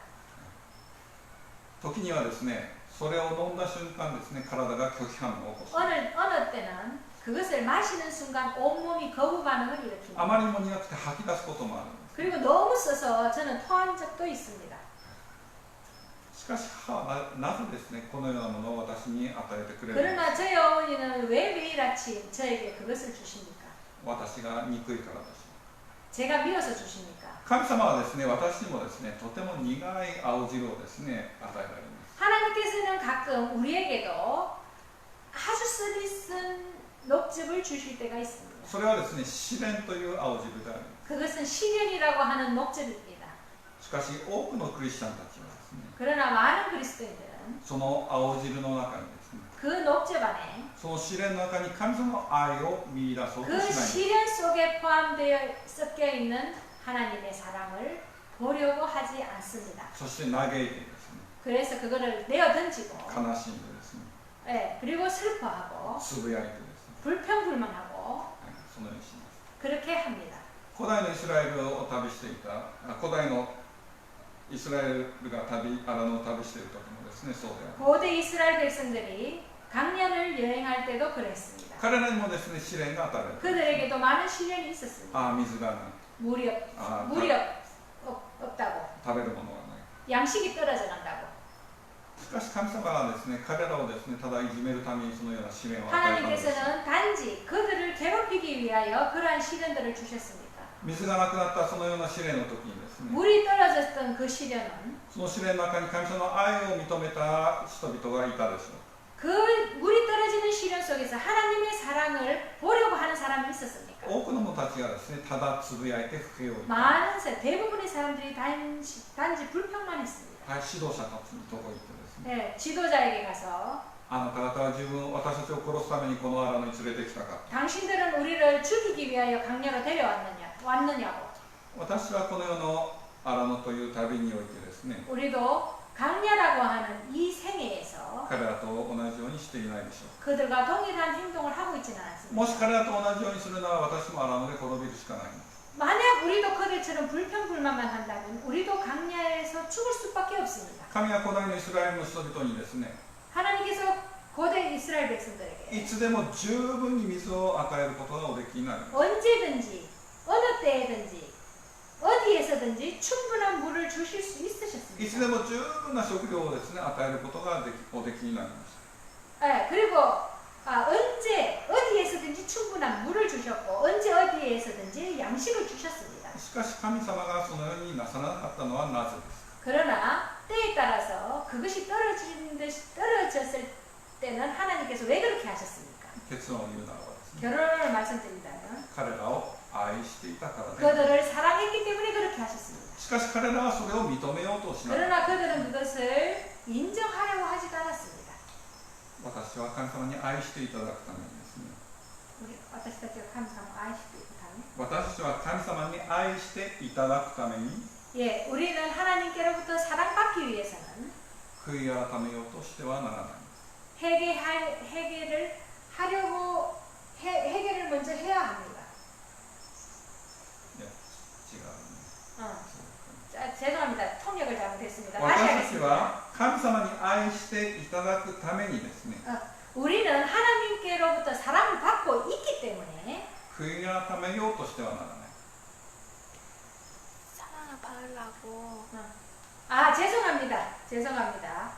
時にはですね、それを飲んだ瞬間ですね、体が拒否反応を起こします。 어느 때는 그것을 마시는 순간 온몸이 거부 반응을 あ 일으킵니다. まりにも苦くて吐き出すこともあるんです。 그리고 너무 써서 저는 토한 적도 있습니다. しかし母はなぜですね、このようなものを私に与えてくれるのか。 그러나 저희 어머니는 왜 매일 아침 저에게 그것을 주십니까? 私が憎いからです。 제가 미워서 주십니까? 神様はですね、私にもですね、とても苦い青汁をですね、与えられます。 하나님께서는 가끔 우리에게도 아주 쓰디쓴 녹즙을 주실 때가 있습니다. それはですね、試練という青汁であります。 그것은 시련이라고 하는 녹즙입니다. しかし多くのクリスチャンたちはですね、 그러나 많은 그리스도인들은 その青汁の中にですね、 그 녹즙 안에 その試練の中に神様の愛を見出そうとし 그 ないんです。 시련 속에 포함되어 섞여 있는 하나님의 사랑을 보려고 하지 않습니다. そして嘆いてですね、 그래서 그거를 내어 던지고 悲しんでですね 예, 그리고 슬퍼하고 つぶやいてですね、 불평불만하고 はい、そのようにします。 그렇게 합니다. 古代のイスラエルを旅していた古代のイスラエルがアラノを旅している時もですね、そうである。 고대 이스라엘 백성들이 강년을 여행할 때도 그랬습니다. 彼らにもですね、試練が与えられている。 그들에게도 많은 시련이 있었습니다. 水がない、 물이 없다고 食べるものがない。 양식이 떨어져 간다고. しかし神様はですね、彼らをですね、ただいじめるためにそのような試練を与えたのです。 하나님께서는 단지 그들을 괴롭히기 위하여 그러한 시련들을 주셨습니다. 水がなくなったそのような試練の時にですね、 물이 떨어졌던 그 시련은 その試練の中に神様の愛を認めた人々がいたでしょう。 그 물이 떨어지는 시련 속에서 하나님의 사랑을 보려고 하는 사람이 있었습니까? 多くの者たちがですね、ただつぶやいて不平を言った。 많은 대부분의 사람들이 단지 불평만 했습니다. はい、指導者たちのところに行ってですね、 네, 지도자에게 가서 あなた方は私たちを殺すためにこのアラノに連れてきたか。 당신들은 우리를 죽이기 위하여 강야로 왔느냐고. 私はこの世のアラノという旅においてですね、 우리도 강야라고 하는 이 생애에서 彼らと同じようにしていないでしょう。 그들과 동일한 행동을 하고 있지는 もし 않습니다. 彼らと同じようにするなら私もアラノで滅びるしかないんです。 만약 우리도 그들처럼 불평불만만 한다면 우리도 강야에서 죽을 수밖에 없습니다. 神は古代のイスラエルの人々にですね、 하나님께서 고대 이스라엘 백성들에게 いつでも十分に水を与えることがおできになる。 언제든지 어느 때에든지 어디에서든지 충분한 물을 주실 수 いつ 있으셨습니다. でも十分な食料をですね、与えることがおできになりました。 네, 그리고 언제 어디에서든지 충분한 물을 주셨고 언제 어디에서든지 양식을 주셨습니다. しかし神様がそのようになさらなかったのはなぜですか。 그러나 때에 따라서 그것이 떨어졌을 때는 하나님께서 왜 그렇게 하셨습니까? 結論を言うならばですね、 결론을 말씀드린다면 彼らを愛していたからです。 그들을 사랑했기 때문에 그렇게 하셨습니다. しかし彼らはそれを認めようとしなかった。 그러나 그들은 그것을 인정하려고 하지도 않았습니다. 私は神様に愛していただくためにですね、 私たちが神様を愛していくため、私たちは神様に愛していただくために 예, 우리는 하나님께로부터 사랑받기 위해서는 悔い改めようとしてはならない。 해결을 하려고 해결을 먼저 해야 합니다. いや、違うね。 죄송합니다. 통역을 잘못했습니다. 다시 私たち 하겠습니다. は神様に愛していただくためにですね、 우리는 하나님께로부터 사랑을 받고 있기 때문에 悔い改めようとしてはならない。 사랑을 받으려고 죄송합니다.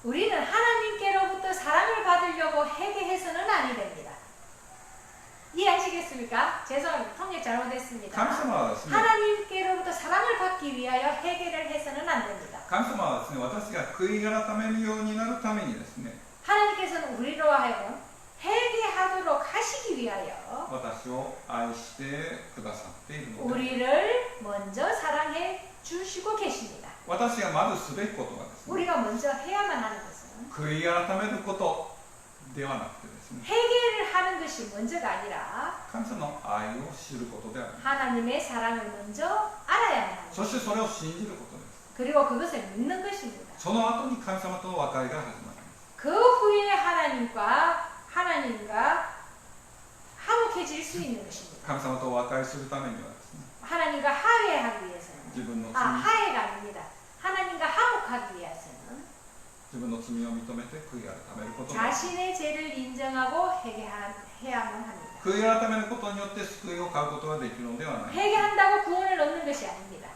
우리는 하나님께로부터 사랑을 받으려고 회개해서는 아니 됩니다. 이해하시겠습니까? 죄송합니다. 통역 잘못했습니다. 神様はですね、 하나님께로부터 사랑을 받기 위하여 해결을 해서는 안 됩니다. 神様はですね、私が悔い改めるようになるためにですね、 하나님께서는 우리로 하여금 회개하도록 하시기 위하여 私を愛してくださっているので、 우리를 먼저 사랑해 주시고 계십니다. 私がまずすべきことはですね、 우리가 먼저 해야만 하는 것은 悔い改めることではなくてですね、 회개를 하는 것이 먼저가 아니라 神様の愛を知ることである。 하나님의 사랑을 먼저 알아야만 합니다. そしてそれを信じることです。 그리고 그것을 믿는 것입니다. その後に神様との和解が始まります。 그 후에 하나님과 화목해질 수 있는 것입니다. 神様と和解するためにはですね、 하나님과 화해하기 위해서는 自分の罪、 화해가 아닙니다. 하나님과 화목하기 위해서는 自分の罪を認めて悔い改めることが、 자신의 죄를 인정하고 회개해야만 합니다. 悔い改めることによって救いを買うことができるのではない。 회개한다고 구원을 얻는 것이 아닙니다.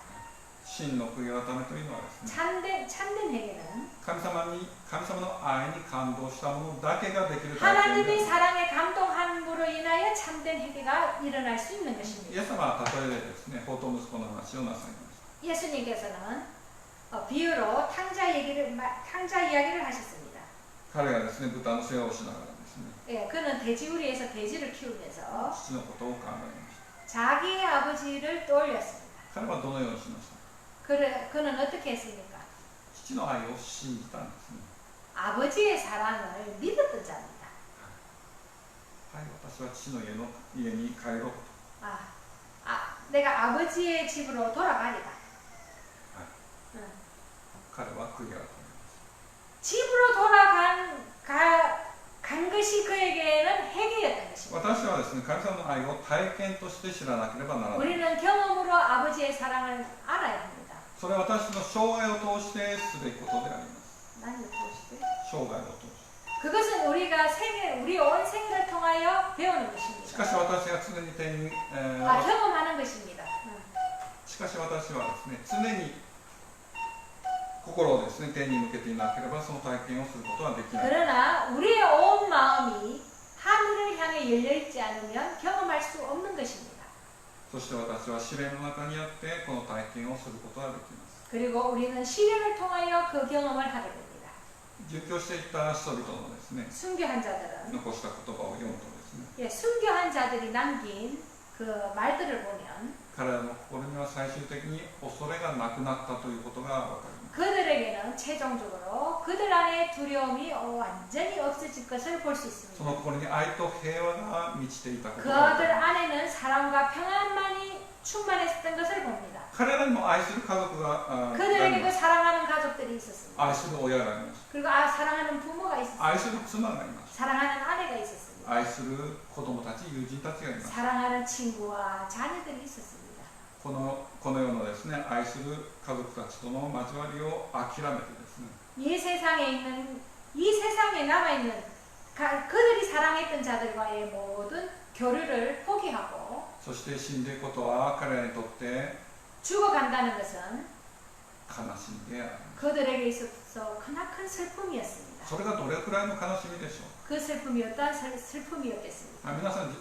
真の悔い改めというのはですね、 참된 회개는 神様の愛に感動したものだけができる体験で 하나님의 사랑에 감동함으로 인하여 참된 회개가 일어날 수 있는 イ 것입니다. エス様は例えでですね、放蕩息子の話をなさいまし 예수님께서는 비유로 탕자 이야기를 하셨습니다. た。彼がですね、豚の世話をしながらですね、 예, 그는 돼지우리에서 돼지를 키우면서 父のことを考えまし 자기의 아버지를 떠올렸습니다. た。彼はどのようにしました。 그는 어떻게 했습니까? 父の愛を信じたんですね。 아버지의 사랑을 믿었던 자입니다. はい、私は父の家に帰ろうと。 내가 아버지의 집으로 돌아가리다. 彼は悔い改めます。 집으로 간 것이 그에게는 해결이었던 것입니다. 私はですね、神様の愛を体験として知らなければならない。 우리는 경험으로 아버지의 사랑을 알아야 합니다. それは私の生涯を通してすべきことであります。 나는 무엇이지? 生涯を通して。 그것은 우리가 우리 온 생애를 통하여 배우는 しかし 것입니다. 私が常に手に、 경험하는 것입니다. しかし私はですね、常に心をですね、天に向けていなければその体験をすることはできない。 그러나 우리의 온 마음이 하늘을 향해 열려 있지 않으면 경험할 수 없는 것입니다. そして私は試練の中にあってこの体験をすることができます。 그리고 우리는 시련을 통하여 그 경험을 하게 됩니다. 殉教していった人々のですね、 순교한 자들은 残した言葉を読むとですね、 예, 순교한 자들이 남긴 그 말들을 보면 彼らの心には最終的に恐れがなくなったということがわかります。 그들에게는 최종적으로 그들 안에 두려움이 완전히 없어질 것을 볼 수 そ 있습니다. の心に愛と平和が満ちていたことがわか 그들 ります。 안에는 사랑과 평안만이 충만했던 것을 봅니다. 彼らにも愛する家族があり 그들에게도 ます。 사랑하는 가족들이 있었습니다. 愛する親がいます。 그리고 사랑하는 부모가 愛 있었습니다. する妻がいます。 사랑하는 아내가 있었습니다. 愛する子供たち、友人たちがいます。 사랑하는 친구와 자녀들이 있었습니다. この世のですね、愛する家族たちとの交わりを諦めてですね、 이 세상에 남아 있는 그들이 사랑했던 자들과의 모든 교류를 포기하고 そして死んでいくことは彼らにとって 죽어간다는 것은 悲しみであります。 그들에게 있어서 크나큰 슬픔이었습니다. それがどれくらいの悲しみでしょう。 그 슬픔이 어떤 슬픔이었겠습니까? 皆さんが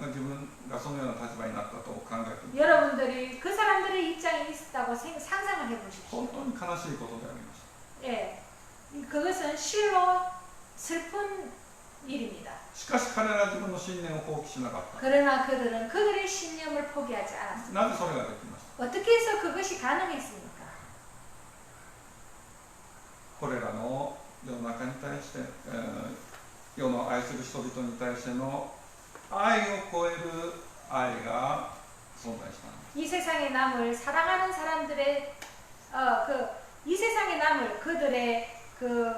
自分がそのような立場になったと考えてみて、 여러분들이 그 사람들의 입장에 있었다고 상상을 해보십시오. 本当に悲しいことでありました。 예, 그것은 실로 슬픈 일입니다. しかし彼らは自分の信念を放棄しなかった。 그러나 그들은 그들의 신념을 포기하지 않았습니다. なぜそれができました。 어떻게 해서 그것이 가능했습니까? これらの世の中に対して、世の愛する人々に対しての愛を超える愛が存在したんです。 이 세상에 남을 사랑하는 사람들의 이 세상에 남을 그들의 그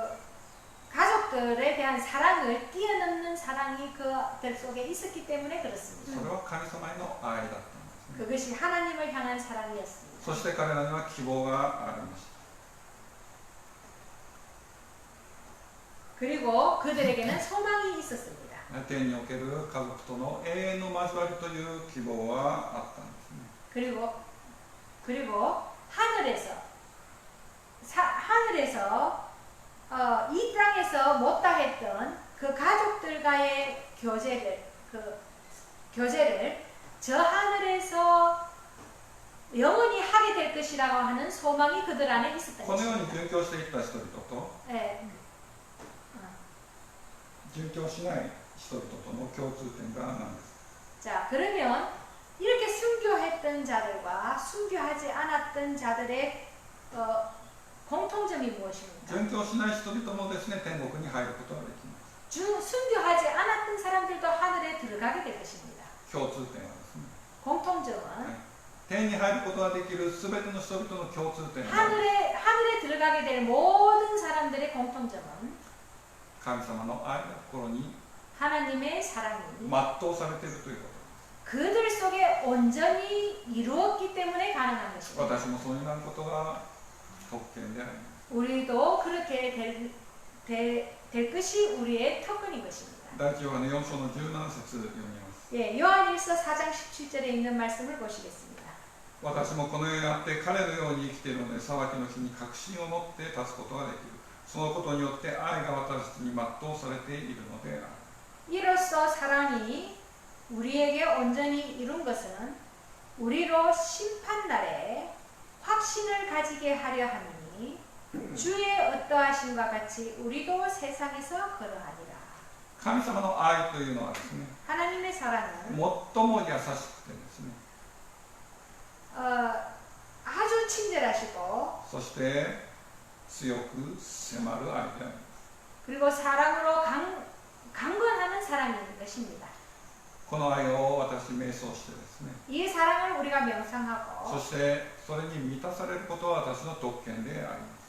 가족들에 대한 사랑을 뛰어넘는 사랑이 그들 속에 있었기 때문에 そ 그렇습니다. れは神様への愛だったんですね。 그것이 하나님을 향한 사랑이었습니다. そして彼らには希望がありました。 그리고 그들에게는 소망이 있었습니다. 天における家族との永遠の交わりという希望はあったんですね。 그리고 하늘에서 이 땅에서 못다 했던 그 가족들과의 교제를 저 하늘에서 영원히 하게 될 것이라고 하는 소망이 그들 안에 있었던 このように 것입니다. 殉教していった人々と 예, 殉教しない人々との共通点が何ですか。 자, 그러면 이렇게 순교했던 자들과 순교하지 않았던 자들의 공통점이 무엇입니까? 殉教しない人々もですね、天国に入ることができます。 순교하지 않았던 사람들도 하늘에 들어가게 될 것입니다. 共通点はですね、 공통점은 天に入ることができるすべての人々の共通点は 하늘에 들어가게 될 모든 사람들의 공통점은 神様の愛が心に 하나님의 사랑이 全うされているということ。 그들 속에 온전히 이루었기 때문에 가능한 것입니다. 私もそういうなることが特権であります。 우리도 그렇게 될 것이 우리의 특권인 것입니다. 第一ヨハネ4章の17節読みます。 예, 요한일서 4장 17절에 있는 말씀을 보시겠습니다. 私もこの世にあって彼のように生きているので、裁きの日に確信を持って立つことができる。そのことによって愛が私たちに全うされているのである。 이로써 사랑이 우리에게 온전히 이룬 것은 우리로 심판날에 확신을 가지게 하려 하니 주의 어떠하심과 같이 우리도 세상에서 그러하니라. 神様の愛というのはですね、 하나님의 사랑은 最も優しくてですね、 아주 친절하시고 そして強く迫る愛であります。 그리고 사랑으로 강건하는 사랑인 것입니다. この愛を私瞑想してですね、 이 사랑을 우리가 명상하고 そしてそれに満たされることは私の特権であります。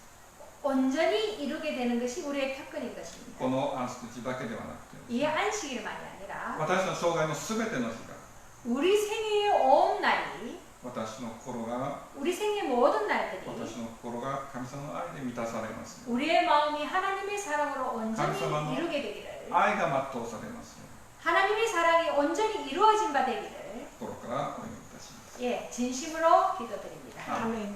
온전히 이루게 되는 것이 우리의 특권인 것입니다. この安息日だけではなくて 이 안식일만이 아니라 私の生涯のすべての日が 우리 생애의 온 날이 私の心が 우리 생애 모든 날들이 私の心が神様の愛で満たされます。 우리의 마음이 하나님의 사랑으로 온전히 감사합니다. 이루게 되기를 愛が全うされます。 하나님의 사랑이 온전히 이루어진 바 되기를 心からお祈りいたします。 예, 진심으로 기도드립니다. 아멘.